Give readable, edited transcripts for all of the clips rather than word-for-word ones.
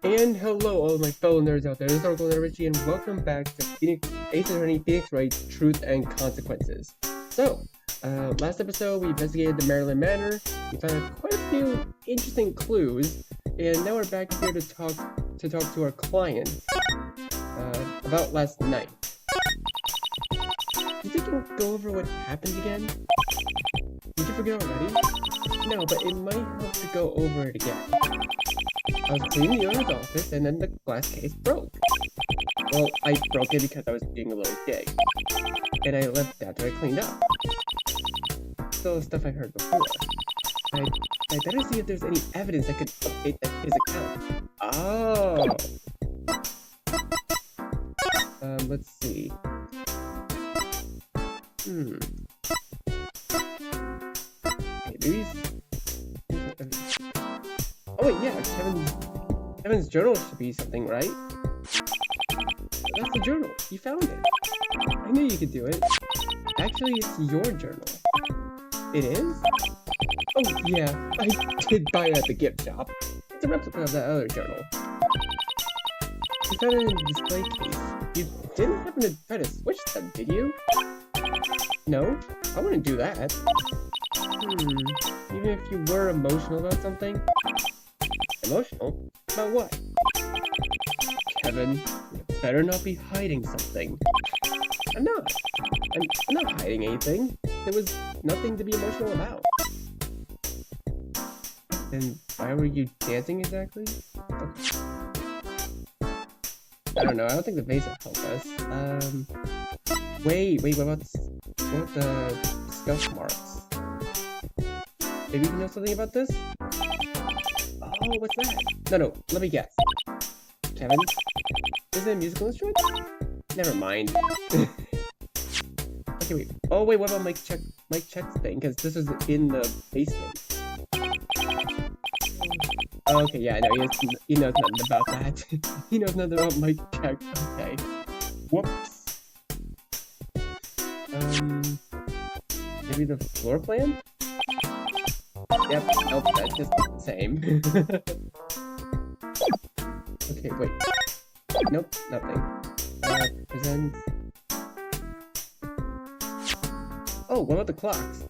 And hello, all of my fellow nerds out there. This is Uncle Nerd Richie, and welcome back to Ace Attorney Phoenix Wright: Truth and Consequences. So, last episode we investigated the Maryland Manor. We found quite a few interesting clues, and now we're back here to talk to our client about last night. Did you go over what happened again? Did you forget already? No, but it might help to go over it again. I was cleaning the owner's office, and then the glass case broke. Well, I broke it because I was being a little gay. And I left after I cleaned up. Still stuff I've heard before. I better see if there's any evidence that could update his account. Oh! Let's see. Okay, oh wait, yeah, Kevin's journal should be something, right? That's the journal. You found it. I knew you could do it. Actually, it's your journal. It is? Oh yeah, I did buy it at the gift shop. It's a replica of that other journal. You found it in the display case. You didn't happen to try to switch them, did you? No, I wouldn't do that. Even if you were emotional about something? Emotional? About what? Kevin, you better not be hiding something. I'm not. I'm not hiding anything. There was nothing to be emotional about. Then why were you dancing exactly? Okay. I don't know, I don't think the vase will help us. Wait, what about the scuff marks? Maybe you know something about this? Oh, what's that? No, let me guess. Kevin? Is it a musical instrument? Never mind. Okay, wait. Oh, wait, what about Mike Check's thing? Because this was in the basement. Okay, yeah, no, he knows nothing about that. He knows nothing about Mike Check. Okay. Whoops. Maybe the floor plan? Yep, nope, that's just the same. Okay, wait. Nope, nothing. Presents. Oh, what about the clocks?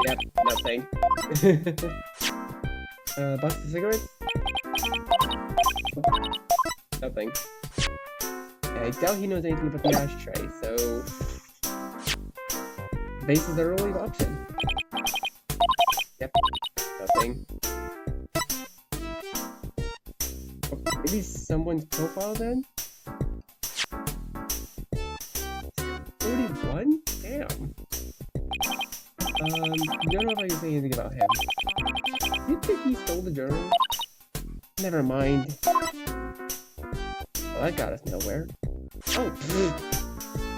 Yep, nothing. Box of cigarettes? Nothing. I doubt he knows anything about the ashtray, so... Vase is our only option. Yep, nothing. Maybe someone's profile then? 41? Damn. You don't know if I can say anything about him. Do you think he stole the journal? Never mind. Well, that got us nowhere. Oh,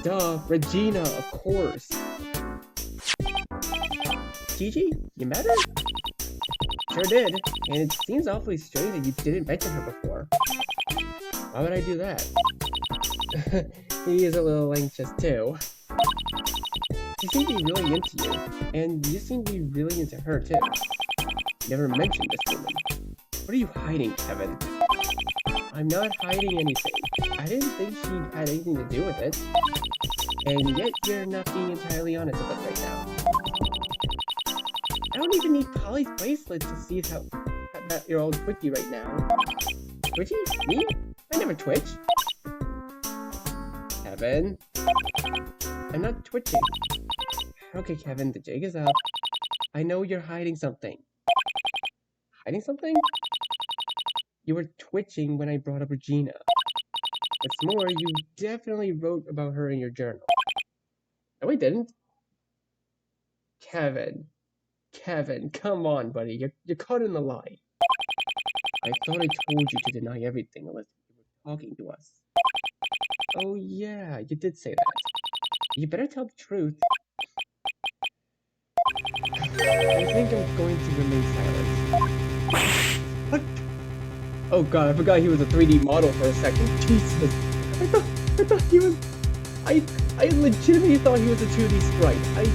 duh, Regina, of course. Gigi, you met her? Sure did, and it seems awfully strange that you didn't mention her before. Why would I do that? He is a little anxious too. She seemed to be really into you, and you seem to be really into her too. You never mentioned this woman. What are you hiding, Kevin? I'm not hiding anything. I didn't think she had anything to do with it. And yet you're not being entirely honest with us right now. I don't even need Polly's bracelet to see that you're all twitchy right now. Twitchy? Me? I never twitch. Kevin? I'm not twitching. Okay, Kevin, the jig is up. I know you're hiding something. Hiding something? You were twitching when I brought up Regina. What's more, you definitely wrote about her in your journal. No, I didn't. Kevin, come on, buddy. You're caught in the lie. I thought I told you to deny everything unless you were talking to us. Oh yeah, you did say that. You better tell the truth. I think I'm going to remain silent. What? Oh god, I forgot he was a 3D model for a second. Jesus. I thought he was... I legitimately thought he was a 2D sprite. I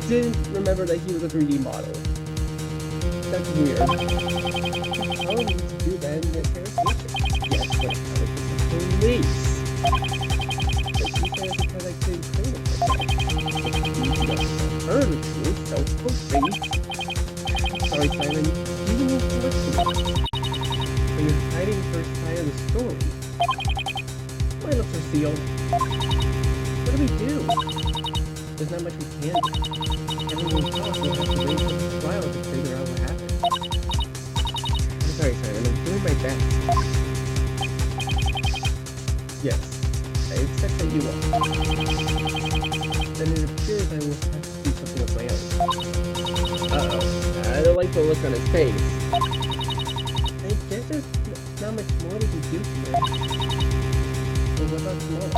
didn't remember that he was a 3D model. That's weird. All I need to do then So you're hiding first side of the story. My lips are sealed. What do we do? There's not much we can do. Everyone else will have to wait for the trial to figure out what happened. I'm sorry, Simon. I'm doing my best. Yes, I accept that you are. Then it appears I will have to do something of my own. Uh-oh. I don't like the look on his face. I guess there's not much more we can do here. Well, what about tomorrow?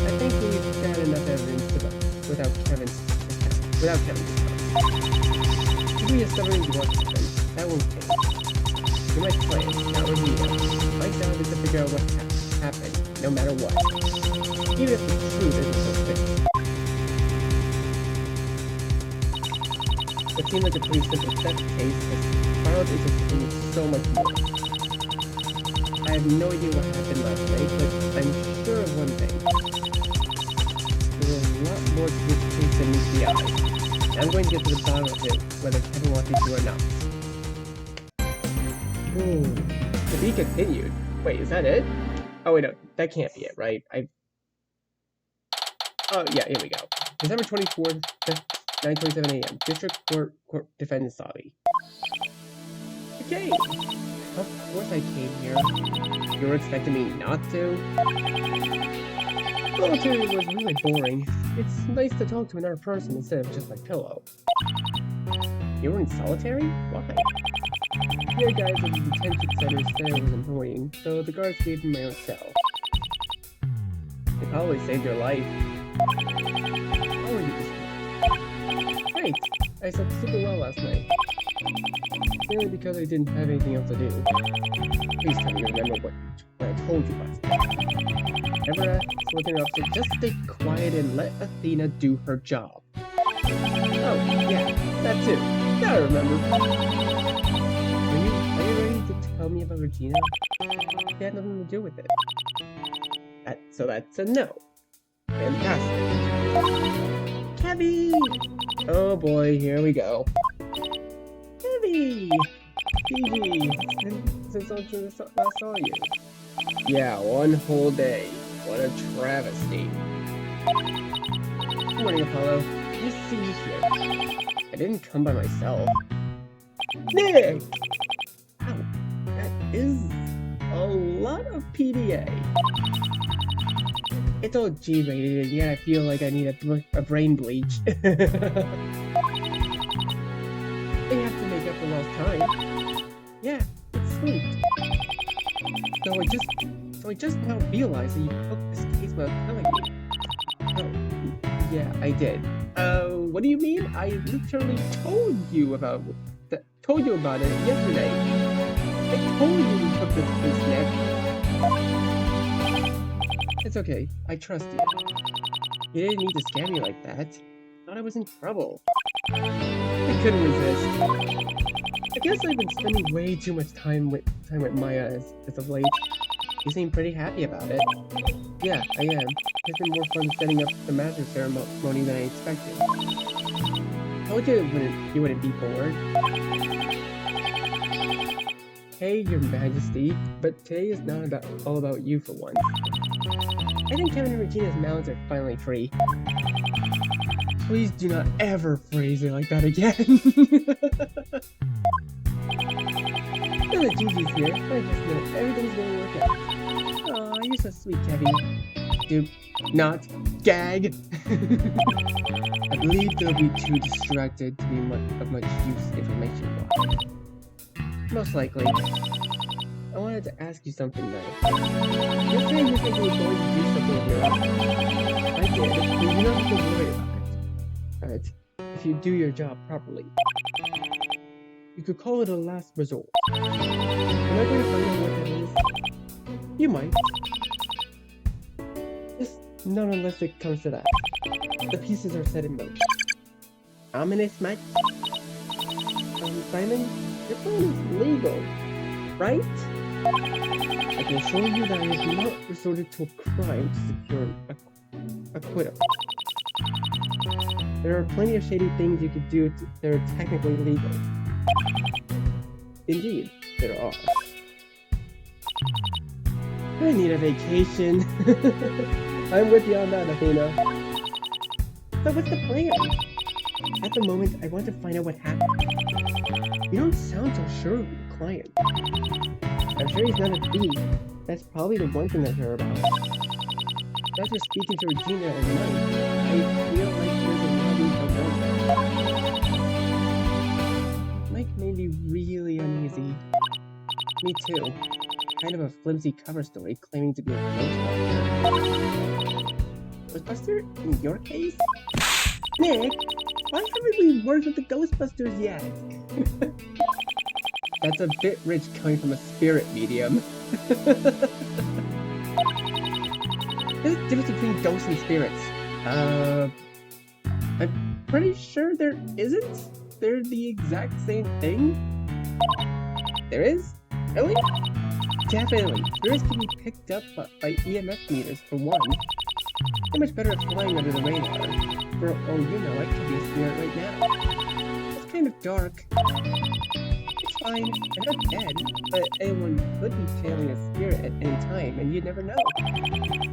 I think we've got enough evidence without Kevin's account. If we discover you want something, that won't change. You're my client, not Regina. My job is to figure out what happened, no matter what. Even if the truth isn't so fixed. It seemed like a pretty simple set case, but Charles is explaining so much more. I have no idea what happened last night, but I'm sure of one thing. There's a lot more to this case than meets the eye. I'm going to get to the bottom of it, whether Kevin wants me to or not. Ooh. To be continued. Wait, is that it? Oh wait, no, that can't be it, right? Oh yeah, here we go. December 24th, 9:27 a.m. District Court Defendant Sabi. Okay. Of course I came here. You were expecting me not to? Solitary was really boring. It's nice to talk to another person instead of just my pillow. You were in solitary? Why? The guys at the detention center said it was annoying, so the guards gave me my own cell. They probably saved your life. How are you this morning? Great! I slept super well last night. Mainly because I didn't have anything else to do. Please tell me you remember what I told you last night. Never ask looking up, so just stay quiet and let Athena do her job. Oh, yeah, that too. Now I remember. Are you ready to tell me about Regina? It had nothing to do with it. So that's a no. Fantastic. Kevin! Oh boy, here we go. Kevin! GG, since I last saw you. Yeah, one whole day. What a travesty. Good morning, Apollo. Nice to see you here. I didn't come by myself. Nick! Wow, that is a lot of PDA. It's all G-rated, and yet I feel like I need a brain bleach. They have to make up for lost time. Yeah, it's sweet. So I just now realized that you took this case without telling me. Oh, yeah, I did. What do you mean? I literally told you about it yesterday. I told you we took this case, Nick. It's okay. I trust you. You didn't need to scare me like that. I thought I was in trouble. I couldn't resist. I guess I've been spending way too much time with Maya as of late. You seem pretty happy about it. Yeah, I am. It's been more fun setting up the master ceremony than I expected. I told you you wouldn't be bored. Hey, Your Majesty, but today is not all about you for once. I think Kevin and Regina's mouths are finally free. Please do not ever phrase it like that again. Now that Gigi's here, I just know everything's gonna work out. Aw, you're so sweet, Kevin. Do not gag. I believe they'll be too distracted to be of much use information-wise. Most likely. I wanted to ask you something though. You're saying you think you were going to do something of your own. I did, but you don't have to worry about it. Alright, if you do your job properly. You could call it a last resort. Am I going to find out what that is? You might. Just not unless it comes to that. The pieces are set in motion. Ominous match? Simon, your plan is legal, right? I can assure you that I have not resorted to a crime to secure an acquittal. There are plenty of shady things you could do that are technically legal. Indeed, there are. I need a vacation. I'm with you on that, Athena. So what's the plan? At the moment, I want to find out what happened. You don't sound so sure of your client. I'm sure he's not a thief. That's probably the one thing I hear about. After speaking to Regina and Mike, I feel like there's a lot of room. Mike made me really uneasy. Me too. Kind of a flimsy cover story claiming to be a Ghostbuster. Ghostbuster? In your case? Nick, why haven't we worked with the Ghostbusters yet? That's a bit rich coming from a spirit medium. There's a difference between ghosts and spirits. I'm pretty sure there isn't. They're the exact same thing. There is? Really? Definitely. Spirits can be picked up by EMF meters, for one. They're much better at flying under the radar. For all you know, I could be a spirit right now. It's kind of dark. It's fine. I'm not dead, but anyone could be channeling a spirit at any time, and you'd never know.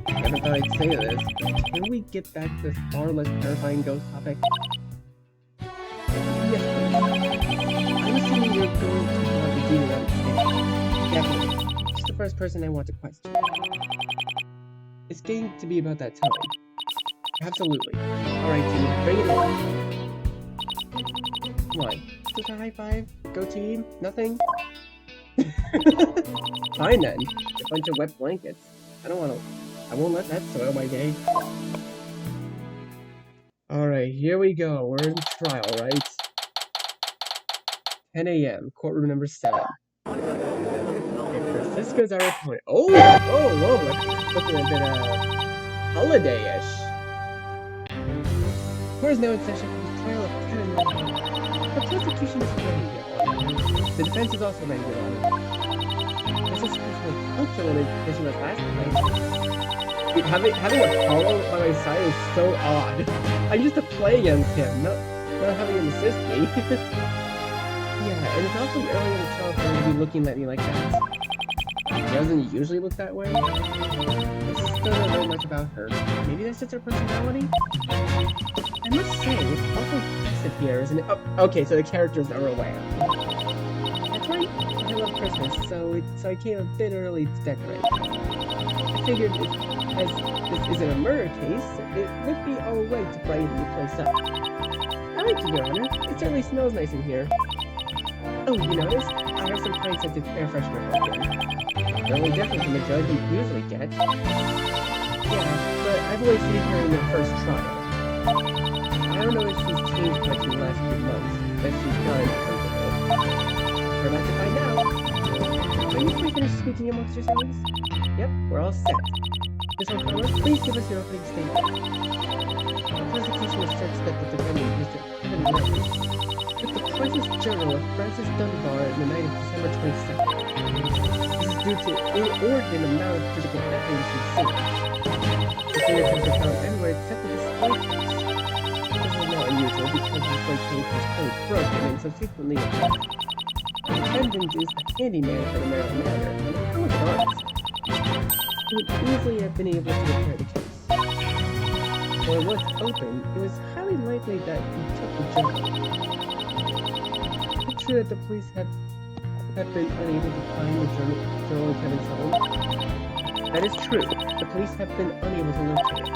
Never thought I'd say this, but can we get back to this far less terrifying ghost topic? Yes, please. I'm assuming you're going to want to do that mistake. Definitely. She's the first person I want to question. It's getting to be about that time. Absolutely. Alright, team, bring it on. Why? Just a high five? Go team? Nothing? Fine then. A bunch of wet blankets. I won't let that soil my day. Alright, here we go. We're in trial, right? 10 a.m. Courtroom number 7. Okay, Francisco's our opponent. Oh! Whoa! Looking a bit, holiday-ish. Court is now in session for the trial of Kevin Wright. The prosecution is ready, Your Honor. The defense is also ready, Your Honor. This is especially punctual in addition to last night. Dude, having Apollo by my side is so odd. I used to play against him, not having him assist me. Yeah, and it's awfully early in the trial for him to be looking at me like that. He doesn't usually look that way. I still don't know much about her. Maybe that's just her personality? I must say, it's awfully festive here, isn't it? Oh, okay, so the characters are aware. That's right, I love Christmas, so I came a bit early to decorate. I figured as this isn't a murder case, it would be alright to brighten the place up. I like you, Your Honor. It certainly smells nice in here. Oh, you noticed? I have some pine-scented air freshener plugged in. The only difference from the judge you usually get. Yeah, but I've only seen her in the first trial. I don't know if she's changed much in the last few months, but she's not uncomfortable. We're about to find out. Are you three finished speaking amongst yourselves? Yep, we're all set. Ms. O'Connor, please give us your opening statement. The prosecution asserts that the defendant, Mr. Kevin Wright, took the precious journal of Francis Dunbar on the night of December 22nd. This is due to inordinate amount of physical evidence you've seen. The fingerprints are found everywhere except for the display case. This is not unusual because the display case was clearly broken and subsequently attacked. The defendant is the handyman for the Maryland Manor, and how it was. He would easily have been able to repair the case. When it was open, it was highly likely that he took the journal. Is it true that the police have been unable to find the journal in Kevin's home? That is true. The police have been unable to locate it.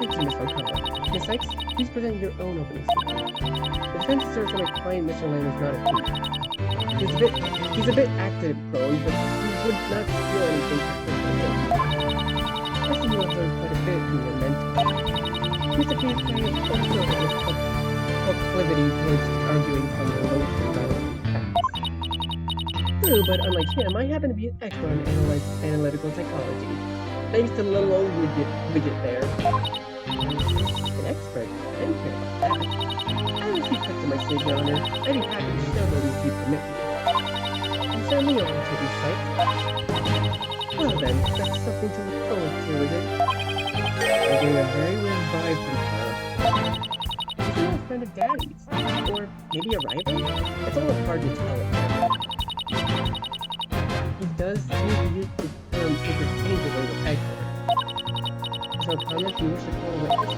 Thank you, Miss O'Connor. Miss Sykes, please present your own opening statement. The defense asserts that my client, Mr. Lamb, is not a thief. He's a bit accident prone, but he would not feel anything personally. I see you have learned quite a bit from your mentor. Mr. Kingsbury also has a proclivity towards arguing from the lotion rather than facts. True, but unlike him, I happen to be an expert on analytical psychology. Thanks to the little old widget there. An expert? I didn't care about that. I have a few tricks in my sleeve, Your Honor. I'd be happy to show them if you permit me. I'm certainly open to these sites. Well then, that's something to look forward to, is it? I'm getting a very weird vibe from her. She's an old friend of Daddy's. Or maybe a rival? It's all hard to tell. does seem to use the term interchangeably with Edgar. So, comment, you wish to call a witness?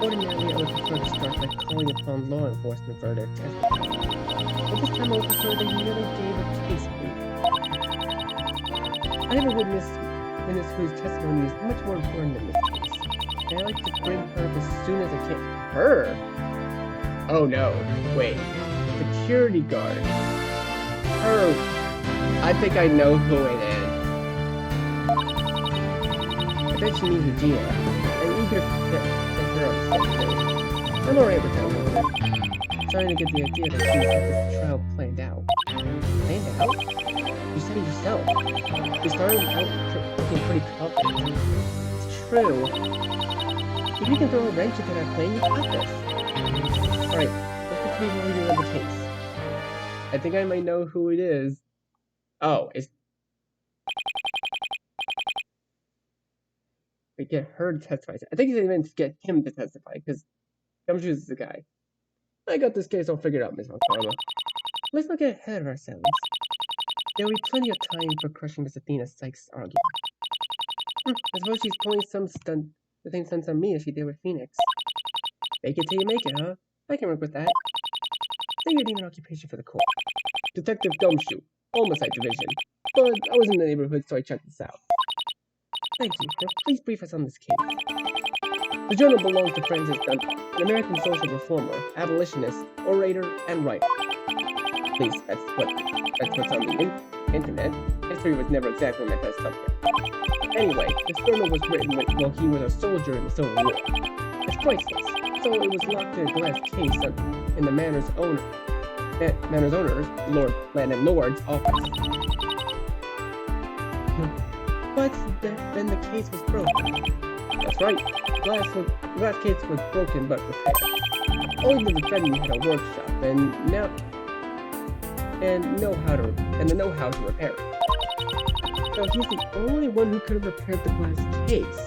Ordinarily, I would prefer to start by calling upon law enforcement for their testimony. But this time I would prefer that you merely gave a case brief. I have a witness whose testimony is much more important than this case. And I'd like to bring her up as soon as I can. Her? Oh no, wait. Security guard. Her. I think I know who it is. I bet she means Regina. I'm eager to get her upset. I'm alright with that one. Starting to get the idea that she had this trial planned out. Planned out? You said it yourself. You started out looking pretty confident. It's true. If you can throw a wrench into that plan, you got this. Alright, let's continue reading on the case. I think I might know who it is. Oh, it's... We get her to testify. I think he's meant to get him to testify, because Gumshoes is the guy. I got this case all figured out, Miss Montana. Let's not get ahead of ourselves. There will be plenty of time for crushing Miss Athena Sykes' argument. I suppose she's pulling the same stunts on me as she did with Phoenix. Fake it till you make it, huh? I can work with that. Say your name and occupation for the court. Detective Gumshoe, Homicide Division. But I was in the neighborhood, so I checked this out. Thank you. Now please brief us on this case. The journal belongs to Francis Dunbar, an American social reformer, abolitionist, orator, and writer. Please, that's what's on the internet. History was never exactly my best subject. Anyway, this journal was written while he was a soldier in the Civil War. It's priceless, so it was locked in a glass case in the manor's owner's, Lord's office. But then the case was broken. That's right, the glass case was broken but repaired. Only the defendant had a workshop and the know-how to repair it. So he's the only one who could have repaired the glass case.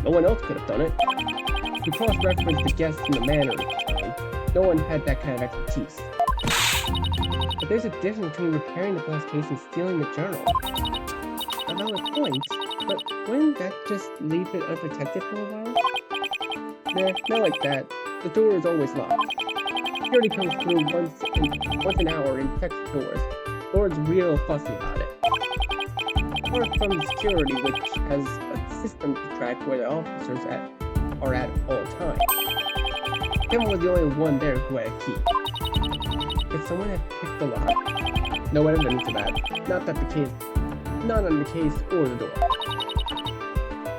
No one else could have done it. To cross-reference the guests in the manor at the time, no one had that kind of expertise. But there's a difference between repairing the glass case and stealing the journal. A valid point, but wouldn't that just leave it unprotected for a while? Nah, not like that. The door is always locked. Security comes through once an hour and checks the doors. Lord's real fussy about it. Apart from the security, which has a system to track where the officers are at all times. Kevin was the only one there who had a key. Could someone have picked the lock? No evidence of that. Not on the case or the door.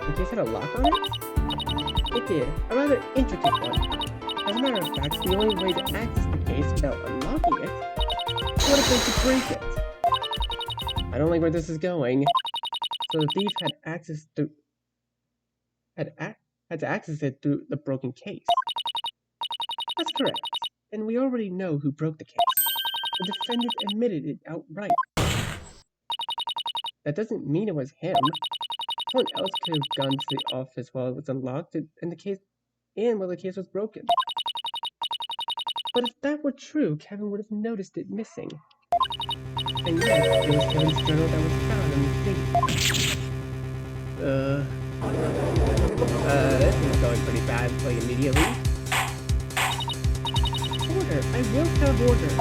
The case had a lock on it? It did, a rather intricate one. As a matter of fact, the only way to access the case without unlocking it would have been to break it. I don't like where this is going. So the thief had to access it through the broken case. That's correct, and we already know who broke the case. The defendant admitted it outright. That doesn't mean it was him. Someone else could have gone to the office while it was unlocked and while the case was broken. But if that were true, Kevin would have noticed it missing. And yes, it was Kevin's journal that was found on the thing. This is going pretty bad, like immediately. Order! I will have order!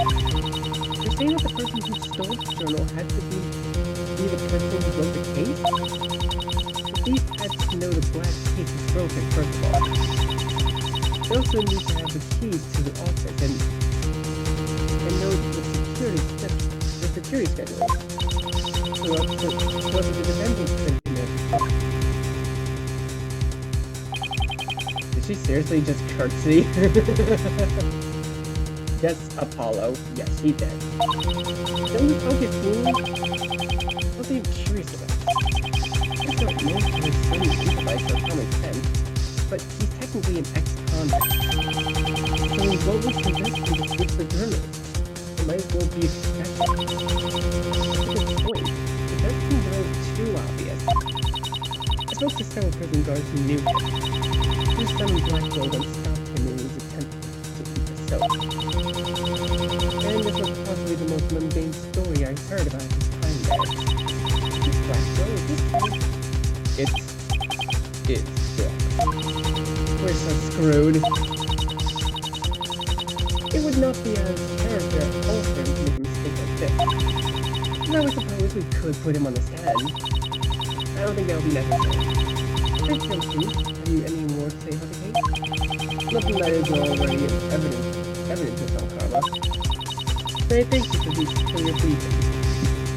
You're saying that the person who stole the journal had to be the person who broke the case? The thief had to know the glass case was broken, first of all. They also need to have the keys to the office and know the security schedule. So the defendant couldn't know. Did she seriously just curtsy? Yes, Apollo. Yes, he did. Don't you focus, fool? Something I'm curious about. I don't know if his son supervisor or common sense, but he's technically an ex-convict. So what would convince him to switch the journal? It might as well be a confession. That's a good point. It doesn't seem a little too obvious. I spoke to several prison guards who knew him. His son in Blackwell once stopped him in his attempt to keep the soap. And this was possibly the most mundane story I've heard about his time screwed. It would not be out of character or for him to make a mistake like this. Now I suppose we could put him on the stand. I don't think that would be necessary. Thanks, MC. Have you any more to say about the case? Nothing that is already evident to some karma. But I thank you for your briefing.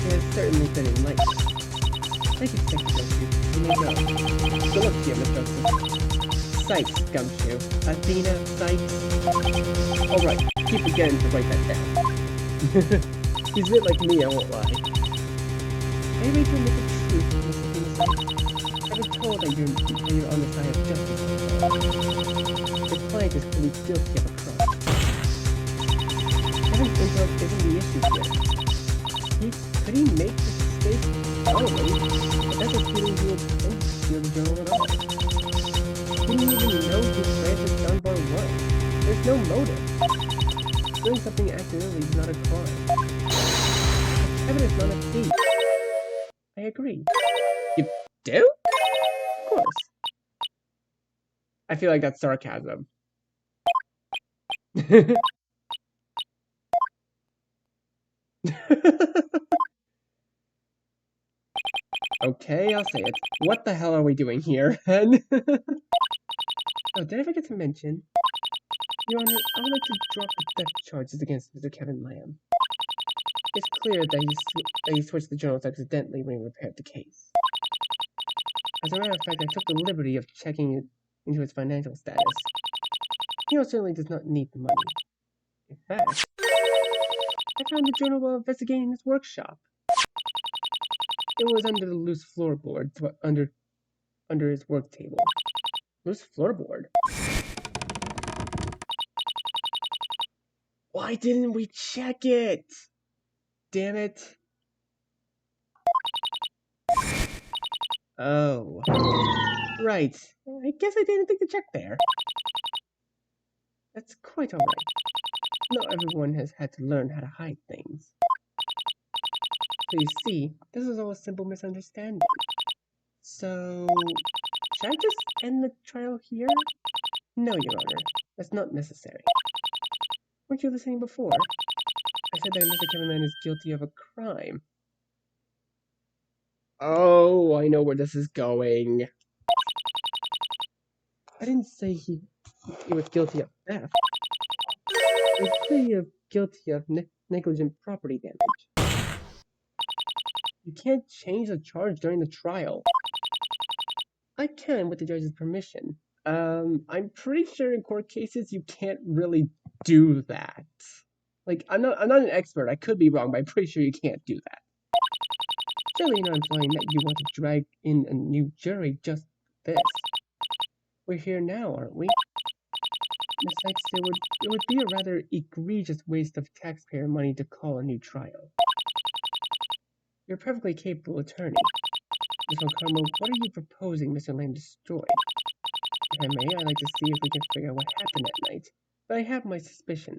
It has certainly been enlightening. Thank you, Detective Gumshoe. You may go. Good luck to you, Miss Justice. Sykes, Gumshoe. Athena, Sykes. Alright, keep forgetting to write that down. He's a bit like me, I won't lie. Are you ready to admit the truth, Miss Athena Sykes? I was told that you're on the side of justice. The client is clearly guilty of a crime. Kevin's intellect isn't the issue here. Could he make this mistake? Probably, but that doesn't mean he intended to steal the journal at all. He didn't even know who Francis Dunbar was. There's no motive. Doing something accidentally is not a crime. Kevin is not a thief. I agree. You do? Of course. I feel like that's sarcasm. Okay, I'll say it. What the hell are we doing here, then? Oh, did I forget to mention? Your Honor, I would like to drop the theft charges against Mr. Kevin Lamb. It's clear that he switched the journals accidentally when he repaired the case. As a matter of fact, I took the liberty of checking into his financial status. He most certainly does not need the money. In fact, I found the journal while investigating his workshop. It was under the loose floorboard under his work table. Loose floorboard? Why didn't we check it? Damn it. Oh. Right. I guess I didn't think to check there. That's quite alright. Not everyone has had to learn how to hide things. So you see, this is all a simple misunderstanding. So, should I just end the trial here? No, Your Honor. That's not necessary. Weren't you listening before? I said that Mr. Kevin Mann is guilty of a crime. Oh, I know where this is going. I didn't say he was guilty of theft. He's guilty of negligent property damage. You can't change the charge during the trial. I can with the judge's permission. I'm pretty sure in court cases you can't really do that. Like, I'm not an expert. I could be wrong, but I'm pretty sure you can't do that. Surely you're not implying that you want to drag in a new jury just this. We're here now, aren't we? Miss Sykes, it would be a rather egregious waste of taxpayer money to call a new trial. You're a perfectly capable attorney. Ms. O'Carmo, what are you proposing Mr. Lamb destroy? If I may, I'd like to see if we can figure out what happened that night, but I have my suspicions.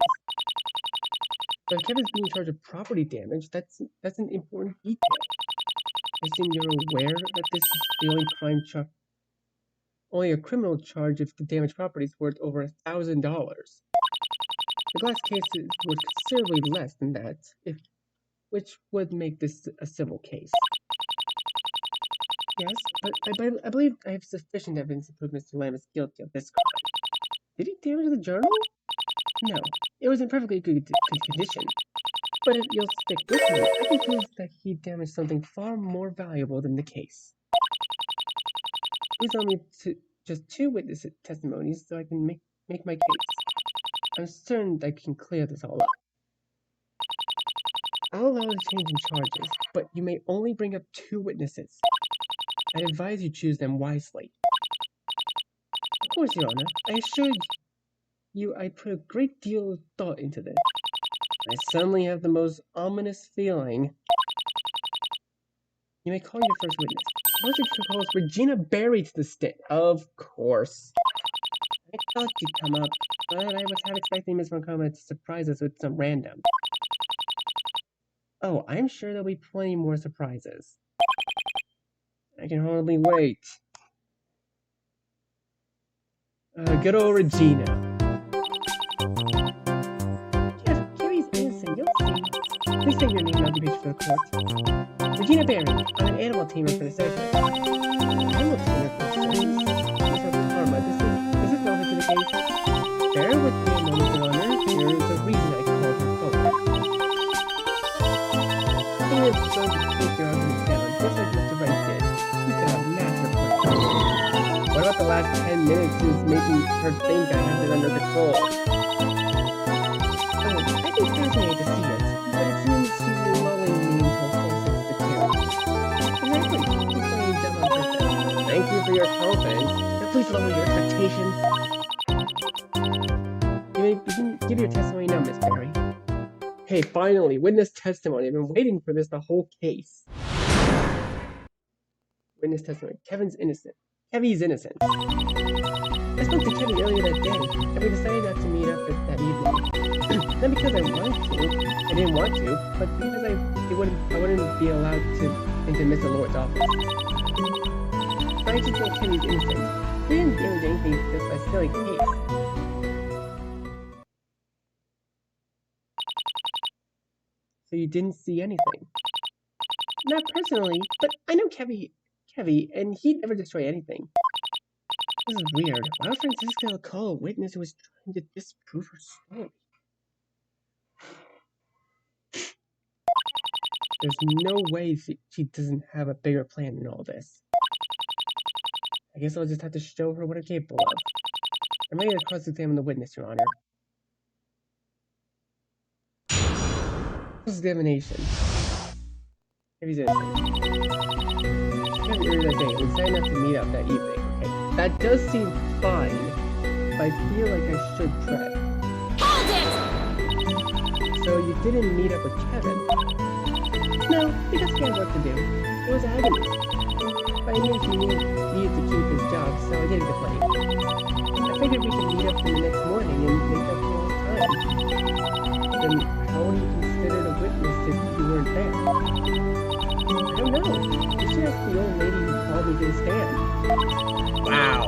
But if Kevin's being charged of property damage, that's an important detail. I assume you're aware that this is the only crime charge, only a criminal charge if the damaged property is worth over $1,000. The glass case is worth considerably less than that, which would make this a civil case. Yes, but I believe I have sufficient evidence to prove Mr. Lamb is guilty of this crime. Did he damage the journal? No, it was in perfectly good condition. But if you'll stick with me, I can prove that he damaged something far more valuable than the case. Please allow me to just 2 witness testimonies so I can make my case. I'm certain that I can clear this all up. I'll allow the change in charges, but you may only bring up 2 witnesses. I advise you choose them wisely. Of course, Your Honor. I assure you I put a great deal of thought into this. I suddenly have the most ominous feeling. You may call your first witness. Why don't you propose Regina Berry to the stand? Of course. I thought you'd come up, but I was half expecting Miss Montgomery to surprise us with some random. Oh, I'm sure there'll be plenty more surprises. I can hardly wait. Good old Regina. Carrie's innocent, you'll see. Please say your name and occupation for the court. Regina Berry. I'm an animal tamer for the circus. Animal tamer for the circus? Mr. Karma, this is relevant to the case. Bear with me a moment, Your Honor. There is a reason I called her phone. I think it's going to take your arguments down, just like Mr. Wright did. He's got a massive plan. What about the last 10 minutes is making her think I have it under control? Oh, I'd be fascinated to see it, but it seems she's lulling me into a false sense of security. Exactly. She's playing dumb on purpose. Thank you for your confidence. Now please lower your expectations. You can give your testimony now, Miss Berry. Hey, finally, witness testimony. I've been waiting for this the whole case. Witness testimony. Kevin's innocent. Kevy's innocent. I spoke to Kevin earlier that day, and we decided not to meet up that evening. Not because I didn't want to, but because I wouldn't be allowed to into Mr. Lord's office. I just know Kevy's innocent. He didn't damage anything just by silly case. So you didn't see anything? Not personally, but I know Kevy, and he'd never destroy anything. This is weird. Why would Francisca call a witness who was trying to disprove her story? There's no way she doesn't have a bigger plan than all this. I guess I'll just have to show her what I'm capable of. I'm ready to cross-examine the witness, Your Honor. Cross-examination. Kevy's innocent. Kevin earlier that day, we decided not to meet up that evening. Okay, that does seem fine, but I feel like I should prep. Hold it! So you didn't meet up with Kevin? No, because he had work to do. It was agony. But I knew he needed to keep his job, so I didn't complain. I figured we could meet up the next morning and make up for lost time. Then how would you consider a witness if you weren't there? I don't know. You should ask the old lady who called me to the stand. Wow.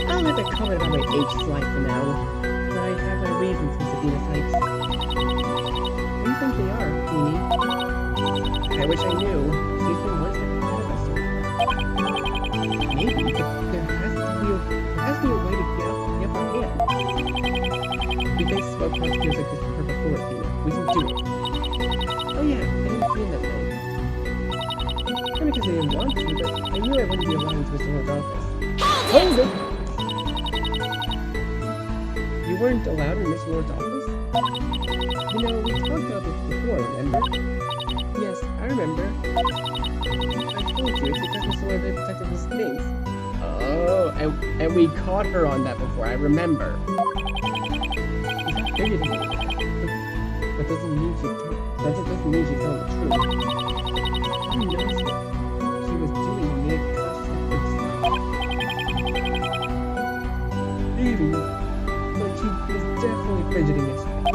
I'll let that comment about my age slide for now. But I have my reasons for Sabina's heights. What do you think they are, Queenie? I wish I knew. She's been one step ahead of us so far. Maybe, but there has to be a way to get up the upper hand. We faced smoke prosecutors like this before, Tina. We can do it. Oh yeah, I didn't see him that night. Not because I didn't want to, but I knew I wouldn't be allowed into Mr. Lord's office. Hold it! You weren't allowed in Mr. Lord's office? You know, we talked about this before, remember? Yes, I remember. I told you, it's because Mr. Lord protected his things. Oh, and we caught her on that before, I remember. She's not bigger than you. That doesn't mean she's telling the truth. Who knows what she was doing and made it consciously maybe, but she was definitely fidgeting yesterday.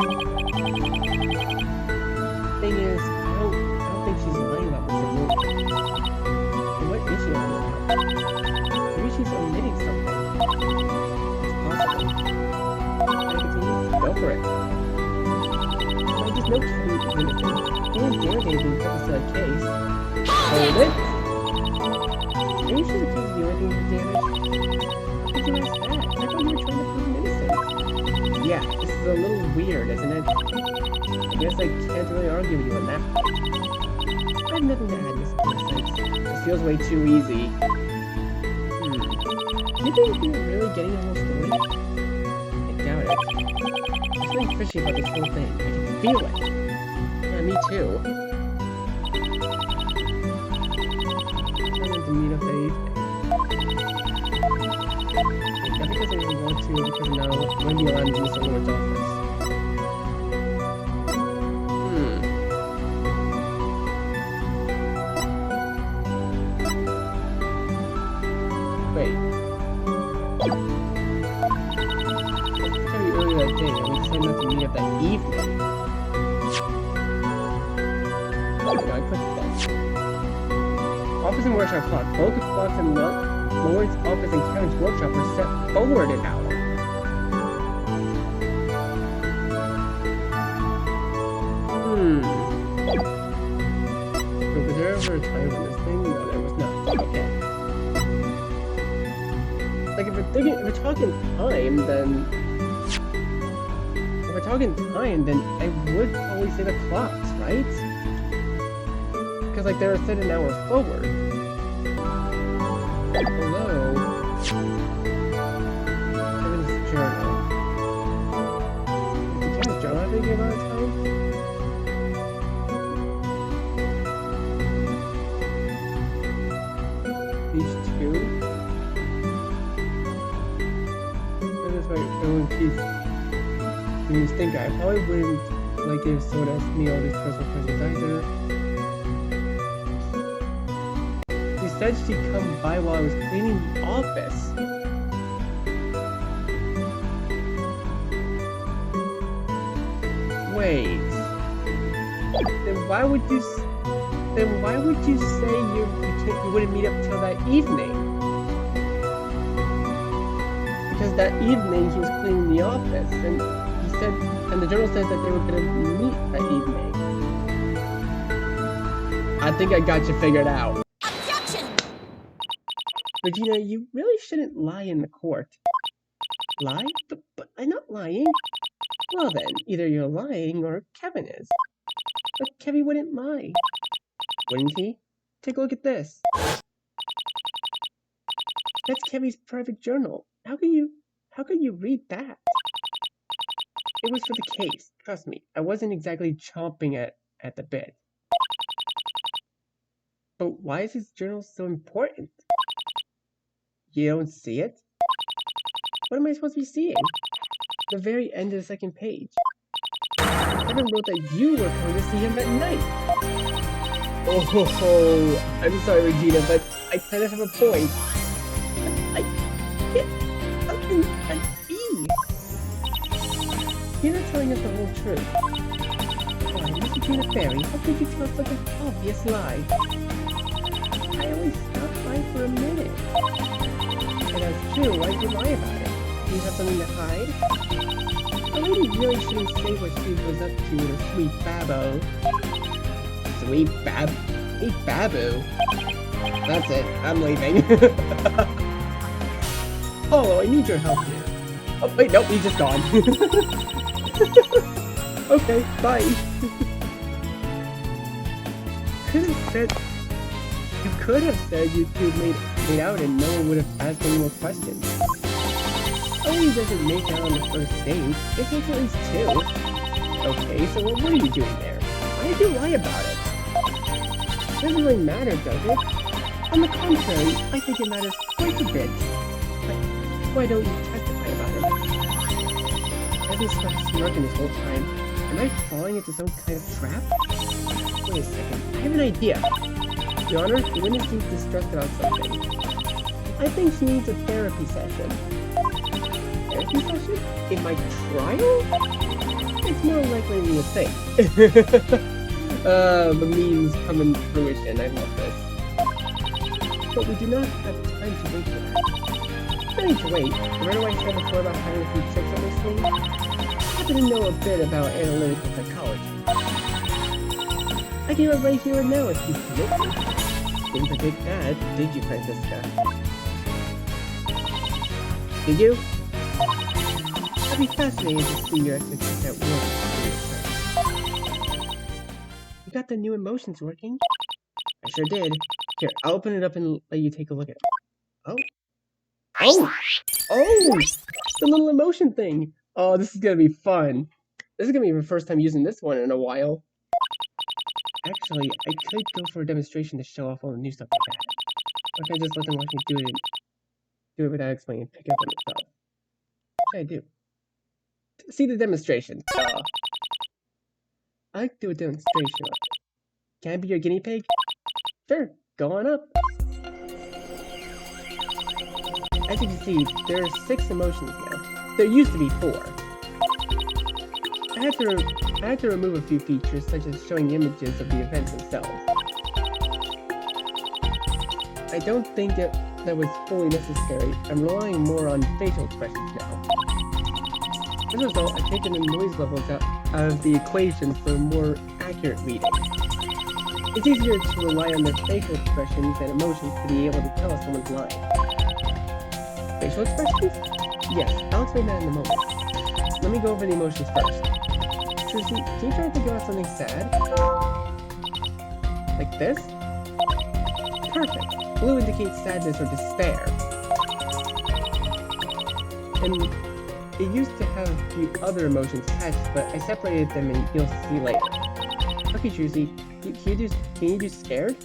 Thing is, I don't think she's lying about Mr. Lord. And what is she lying about? Maybe she's omitting something. It's possible. Can I continue? Go for it. I just know Kevin is innocent. He didn't damage anything for this case. Hold it! Maybe she's accused of you anything damage. How could you ask that? I thought you were trying to prove him innocent. Yeah, this is a little weird, isn't it? I guess I can't really argue with you on that point. I have nothing to add, Miss Innocent. This feels way too easy. Do you think you're really getting the whole story? I doubt it. There's something fishy about this whole thing. I can feel it. Yeah, me too. I wanted to meet up that evening. Not because I didn't want to, because now Wendy allowed me to Mr. Lord's office. Wait. Very early that day, and we decided not to meet up that evening. Oh my god, I clicked that. Office and workshop clock. Both the clocks and not Lawrence's office and Karen's workshop are set forward an hour. So was there ever a time when this thing? No, there was not. Okay. Like if we're talking time, then I would always say the clocks, right? Because like they're set an hour forward. Hello. Kevin's journal. Did Kevin's journal have any amount of time? Page 2. And that's why everyone keeps doing this thing. I probably wouldn't like if someone asked me all these personal questions either. She said she'd come by while I was cleaning the office. Wait. Then why would you say you wouldn't meet up till that evening? Because that evening he was cleaning the office, and he said, and the journal said that they were gonna meet that evening. I think I got you figured out. Objection! Regina, you really shouldn't lie in the court. Lie? But I'm not lying. Well then, either you're lying or Kevin is. But Kevin wouldn't lie. Wouldn't he? Take a look at this. That's Kevin's private journal. How could you read that? It was for the case. Trust me, I wasn't exactly chomping at the bit. But why is his journal so important? You don't see it? What am I supposed to be seeing? The very end of the second page. Kevin wrote that you were going to see him at night. Oh, I'm sorry, Regina, but I kind of have a point. How can that be? You're not telling us the whole truth. Why, Miss Regina Berry, how could you tell such an obvious lie? I only stopped by for a minute. And that's true, why'd you lie about it? Do you have something to hide? A lady really shouldn't say what she was up to with her sweet babbo. Sweet baboo? That's it, I'm leaving. Oh, I need your help here. Oh, wait, nope, he's just gone. Okay, bye. You could have said you two made out and no one would have asked any more questions. Oh, he doesn't make out on the first date. It takes at least 2. Okay, so what are you doing there? Why did you lie about it? It doesn't really matter, does it? On the contrary, I think it matters quite a bit. But why don't you testify about it? I've been smirking this whole time. Am I falling into some kind of trap? Wait a second, I have an idea. Your Honor, the witness seems distressed about something. I think she needs a therapy session. Therapy session? In my trial? It's more likely than you think. The memes come in fruition, I love this. But we do not have time to wait for that. No need to wait. Remember what I said before about having a few tricks on my sleeve? I happen to know a bit about analytical psychology. I can do it right here and now if you permit me. Didn't predict that, did you, Francisca? Did you? I'd be fascinated to see your expertise at work. You got the new emotions working? I sure did. Here, I'll open it up and let you take a look at it. Oh. Oh! Oh! The little emotion thing! Oh, this is gonna be fun. This is gonna be my first time using this one in a while. Actually, I could go for a demonstration to show off all the new stuff like that. Or can I just let them watch me do it without explaining and pick up on itself? What should I do? See the demonstration. I like to do a demonstration. Can I be your guinea pig? Sure, go on up. As you can see, there are 6 emotions now. There used to be 4. I had to remove a few features, such as showing images of the events themselves. I don't think that was fully necessary, I'm relying more on facial expressions now. As a result, I've taken the noise levels out of the equation for a more accurate reading. It's easier to rely on their facial expressions and emotions to be able to tell if someone's lying. Facial expressions? Yes, I'll explain that in a moment. Let me go over the emotions first. Trucy, can you try to think about something sad? Like this? Perfect. Blue indicates sadness or despair. And it used to have a few other emotions attached, but I separated them and you'll see later. Okay, Trucy, can you do scared?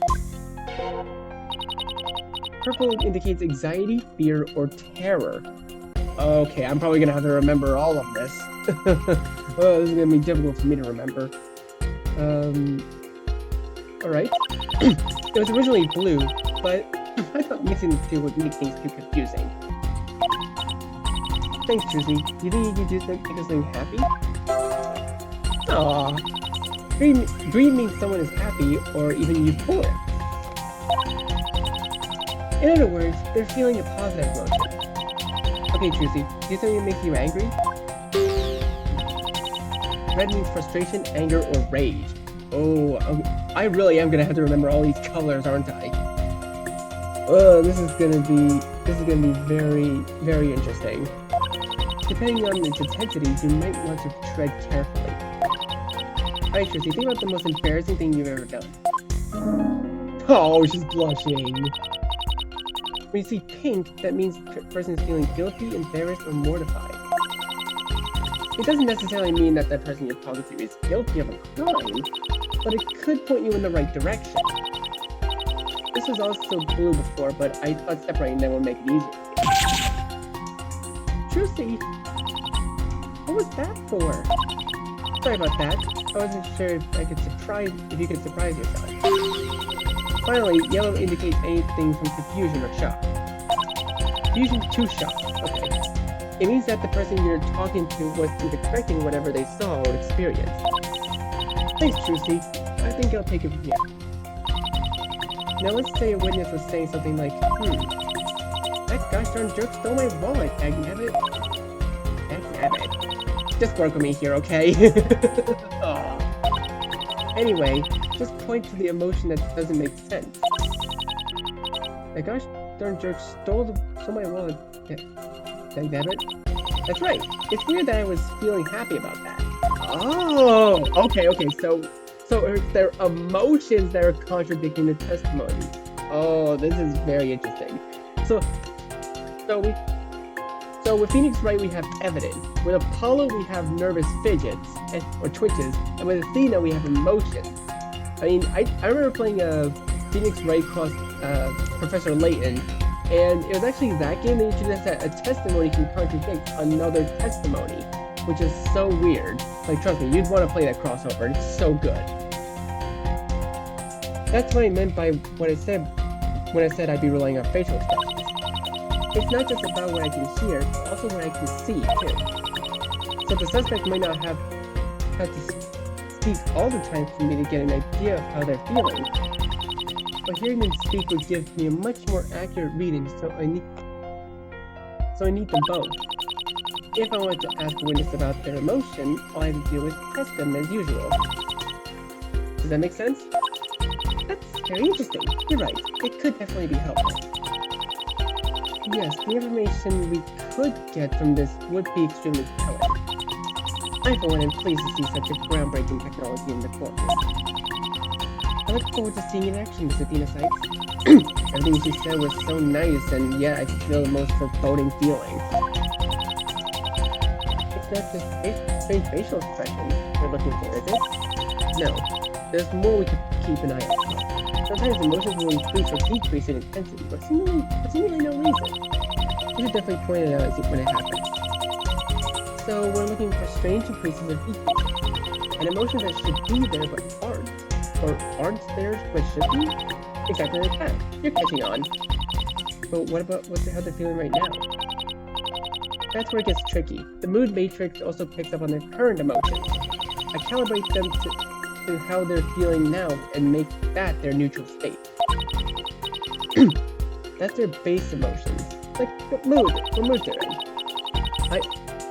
Purple indicates anxiety, fear, or terror. Okay, I'm probably gonna have to remember all of this. Well, this is gonna be difficult for me to remember. Alright. It was originally blue, but I thought mixing the two would make things too confusing. Thanks, Trucy. Do you think you could do something happy? Aww. Green means someone is happy or even euphoric. In other words, they're feeling a positive emotion. Okay, Trucy, do you think it makes you angry? Red means frustration, anger, or rage. Oh, I really am gonna have to remember all these colors, aren't I? Oh, this is gonna be very, very interesting. Depending on its intensity, you might want to tread carefully. Alright, Trucy, think about the most embarrassing thing you've ever done. Oh, she's blushing. When you see pink, that means the person is feeling guilty, embarrassed, or mortified. It doesn't necessarily mean that the person you're talking to is guilty of a crime, but it could point you in the right direction. This was also blue before, but I thought separating them would make it easier. Trucy, what was that for? Sorry about that. I wasn't sure if you could surprise yourself. Finally, yellow indicates anything from confusion or shock. Confusion to shock. Okay. It means that the person you're talking to wasn't expecting whatever they saw or experienced. Thanks, Trucy. I think I'll take it from here. Now let's say a witness was saying something like, that gosh darn jerk stole my wallet, dagnabbit. Dagnabbit. Just work with me here, okay? Anyway, just point to the emotion that doesn't make sense. That gosh darn jerk stole my wallet. Dagnabbit. That's right. It's weird that I was feeling happy about that. Oh, okay. So it's their emotions that are contradicting the testimony. Oh, this is very interesting. So with Phoenix Wright we have evidence. With Apollo we have nervous fidgets or twitches, and with Athena we have emotions. I mean, I remember playing Phoenix Wright cross Professor Layton, and it was actually that game that introduced that a testimony can contradict another testimony, which is so weird. Like, trust me, you'd want to play that crossover. It's so good. That's what I meant by what I said when I said I'd be relying on facial expressions. It's not just about what I can hear, it's also what I can see, too. So the suspect might not have to speak all the time for me to get an idea of how they're feeling. But hearing them speak would give me a much more accurate reading, so I need them both. If I wanted to ask a witness about their emotion, all I have to do is test them as usual. Does that make sense? That's very interesting. You're right. It could definitely be helpful. Yes, the information we could get from this would be extremely telling. I, for one, am pleased to see such a groundbreaking technology in the courtroom. I look forward to seeing it in action, Miss Athena Sykes. Everything she said was so nice, and yet I feel the most foreboding feeling. It's not just strange facial expressions we're looking for, is it? No. There's more we could keep an eye out for. Sometimes emotions will increase or decrease in intensity, but seemingly no reason. We should definitely point it out when it happens. So we're looking for strange increases or decreases, and emotions that should be there but aren't, or aren't there but should be? Exactly like that. You're catching on. But what about how they're feeling right now? That's where it gets tricky. The mood matrix also picks up on their current emotions. I calibrate them to how they're feeling now and make that their neutral state. That's their base emotions. Like, what mood they're in.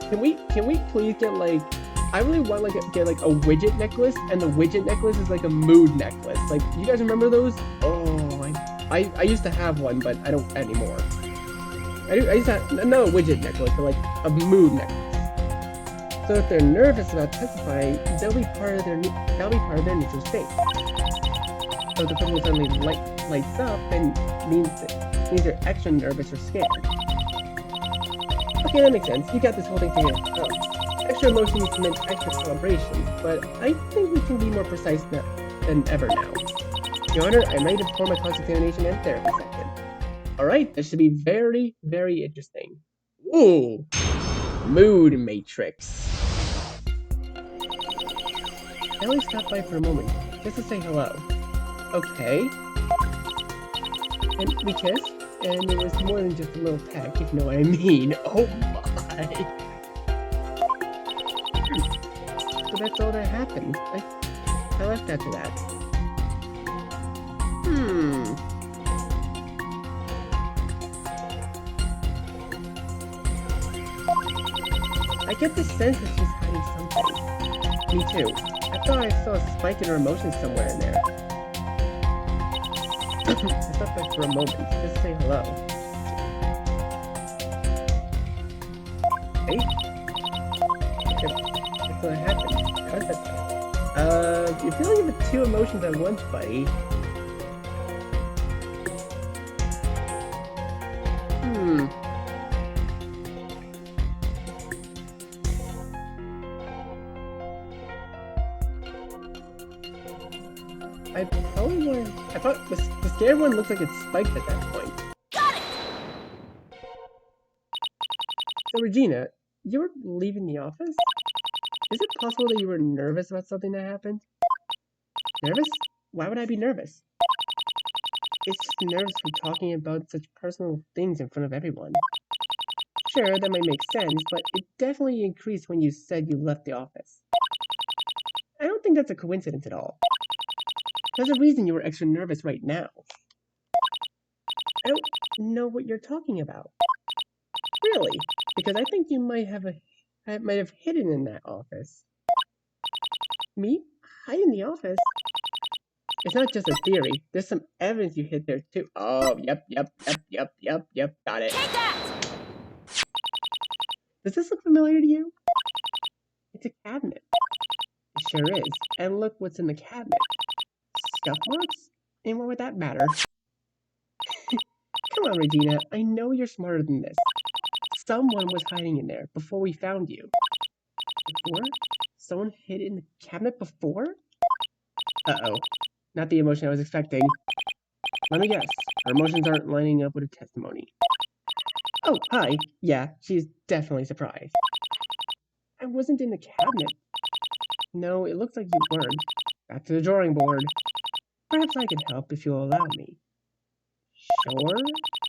Can we please get, like... I really want, like, get, like, a widget necklace, and the widget necklace is, like, a mood necklace. Like, you guys remember those? Oh, I used to have one, but I don't anymore. I used to have, not a widget necklace, but, like, a mood necklace. So if they're nervous about testifying, that'll be part of their neutral state. So if the person suddenly lights up, then means they're extra nervous or scared. Okay, that makes sense. You got this whole thing figured out. Extra emotions meant extra celebrations, but I think we can be more precise than ever now. Your Honor, I'm ready to perform my cross-examination and therapy session. Alright, this should be very, very interesting. Ooh! Mood Matrix. Ellie stopped by for a moment, just to say hello. Okay. And we kissed, and it was more than just a little peck, if you know what I mean. Oh my! So that's all that happened. I left after that. I get the sense that she's hiding something. Me too. I thought I saw a spike in her emotions somewhere in there. I stopped by for a moment, just to say hello. Hey? That's what happened. How did that happen? You're feeling the two emotions at once, buddy. I thought the scared one looks like it's spiked at that point. Got it! So Regina, you were leaving the office? Is it possible that you were nervous about something that happened? Nervous? Why would I be nervous? It's just nerves from talking about such personal things in front of everyone. Sure, that might make sense, but it definitely increased when you said you left the office. I don't think that's a coincidence at all. There's a reason you were extra nervous right now. I don't know what you're talking about. Really? Because I think you might have hidden in that office. Me? Hide in the office? It's not just a theory. There's some evidence you hid there too. Oh, yep. Got it. Take that! Does this look familiar to you? It's a cabinet. It sure is. And look what's in the cabinet. Scuff marks? And what would that matter? Come on, Regina. I know you're smarter than this. Someone was hiding in there before we found you. Before? Someone hid in the cabinet before? Uh-oh. Not the emotion I was expecting. Let me guess. Her emotions aren't lining up with her testimony. Oh, hi. Yeah, she's definitely surprised. I wasn't in the cabinet. No, it looks like you weren't. Back to the drawing board. Perhaps I can help if you'll allow me. Sure?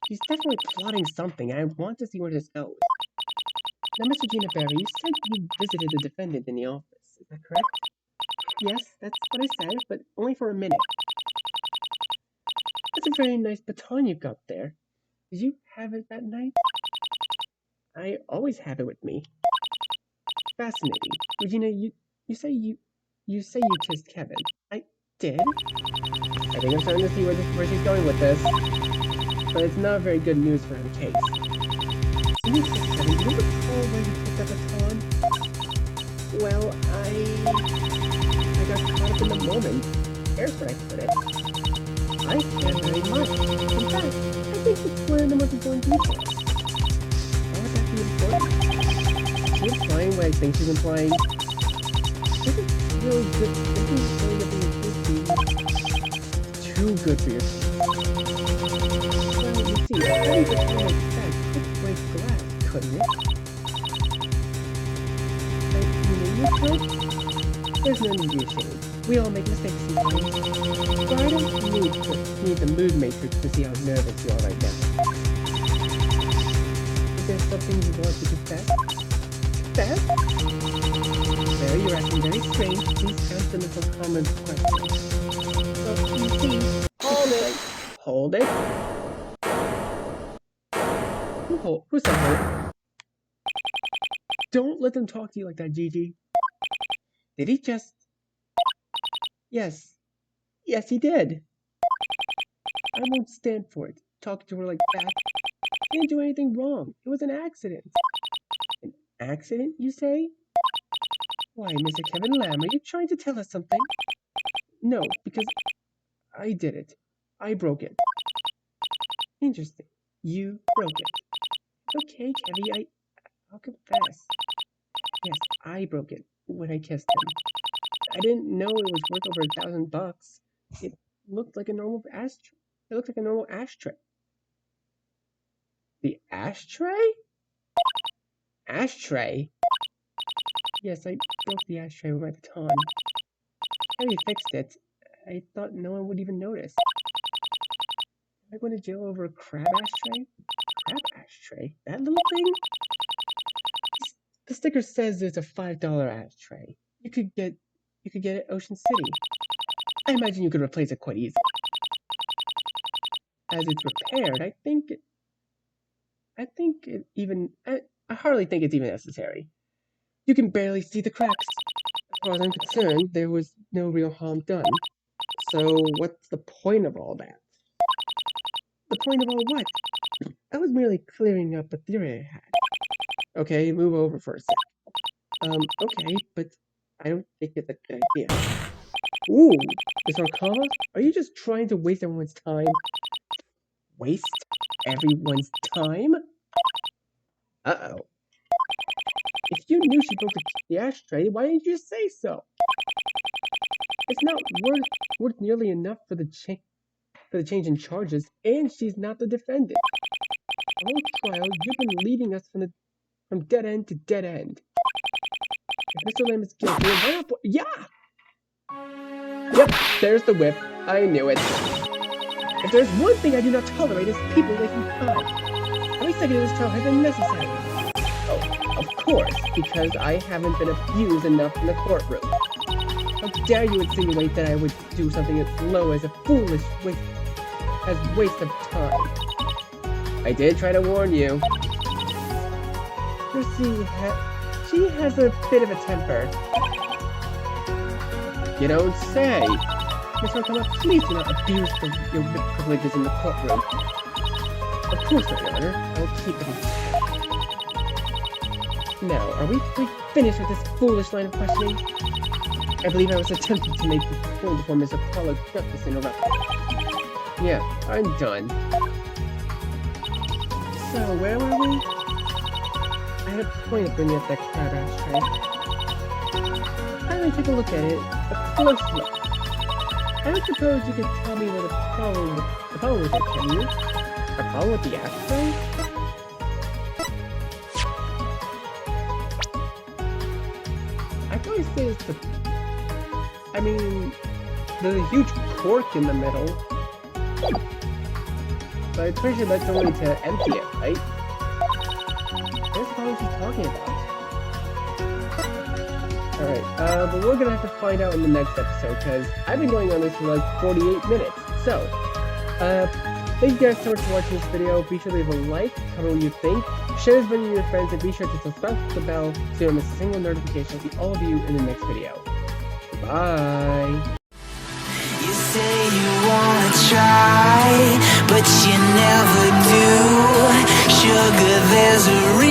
She's definitely plotting something, and I want to see where this goes. Now, Miss Regina Berry, you said you visited the defendant in the office. Is that correct? Yes, that's what I said, but only for a minute. That's a very nice baton you've got there. Did you have it that night? I always have it with me. Fascinating. Regina, you say you kissed Kevin. I did? I think I'm starting to see where she's going with this. But it's not very good news for her case. So you kissed Kevin. Do you recall where you picked up a baton? Well, I got caught up in the moment. There's where I put it. I care very much. In fact, I think it's one of the most important details. How would that be important? Is she implying what I think she's implying? This is really good. This is really good for your kids, too good for your kids. Well, you see, any baton like that could break glass, couldn't it? You could? There's no need to be ashamed. We all make mistakes sometimes. So I don't need the mood matrix to see how nervous you are right now. Is there something you want to confess? Confess? There, you're acting very strange. Please answer Mr. Commons' question. So, you see... Hold it! Who said hold? Don't let them talk to you like that, Gigi. Did he just... Yes. Yes, he did. I won't stand for it. Talking to her like that. He didn't do anything wrong. It was an accident. An accident, you say? Why, Mr. Kevin Lamb, are you trying to tell us something? No, because I did it. I broke it. Interesting. You broke it. Okay, Kevy, I'll confess. Yes, I broke it when I kissed him. I didn't know it was worth over $1,000. It looked like a normal ashtray. It looked like a normal ashtray. The ashtray? Ashtray? Yes, I broke the ashtray with my baton. Kevy fixed it. I thought no one would even notice. Am I going to jail over a crab ashtray? Crab ashtray? That little thing? The sticker says it's a $5 ashtray. You could get it at Ocean City. I imagine you could replace it quite easily. As it's repaired, I hardly think it's even necessary. You can barely see the cracks. As far as I'm concerned, there was no real harm done. So what's the point of all that? The point of all what? I was merely clearing up a theory I had. Okay, move over for a sec. Okay, but I don't think it's a good idea. Ooh, Mr. Okama? Are you just trying to waste everyone's time? Waste everyone's time? Uh-oh. If you knew she broke the ashtray, why didn't you just say so? It's not worth nearly enough for the change in charges, and she's not the defendant. The whole trial, you've been leading us from dead end to dead end. If Mr. Lamb is guilty, why not... Yeah! Yep, there's the whip. I knew it. If there's one thing I do not tolerate, it's people wasting time. Every second of this trial has been necessary. Oh, of course, because I haven't been abused enough in the courtroom. How dare you insinuate that I would do something as low as a foolish waste of time. I did try to warn you. She has a bit of a temper. You don't say. Mr. Okama, please do not abuse your privileges in the courtroom. Of course not, Your Honor. I will keep them. Now, are we finished with this foolish line of questioning? I believe I was attempting to make this point before Mr. Apollo justice interrupted. Yeah, I'm done. So, where were we? I had a point of bringing up that crab ashtray. Finally take a look at it. A close look. I don't suppose you could tell me what the problem with it, can you? A problem with the ashtray? I'd probably say it's the huge cork in the middle. But I'm pretty sure that's only to empty it, right? What's the problem she's talking about? Alright, but we're gonna have to find out in the next episode, because I've been going on this for like 48 minutes. So, thank you guys so much for watching this video. Be sure to leave a like, comment what you think, share this video with your friends, and be sure to subscribe to the bell so you don't miss a single notification. I'll see all of you in the next video. Bye! You say you wanna try, but you never do. Sugar, there's a reason.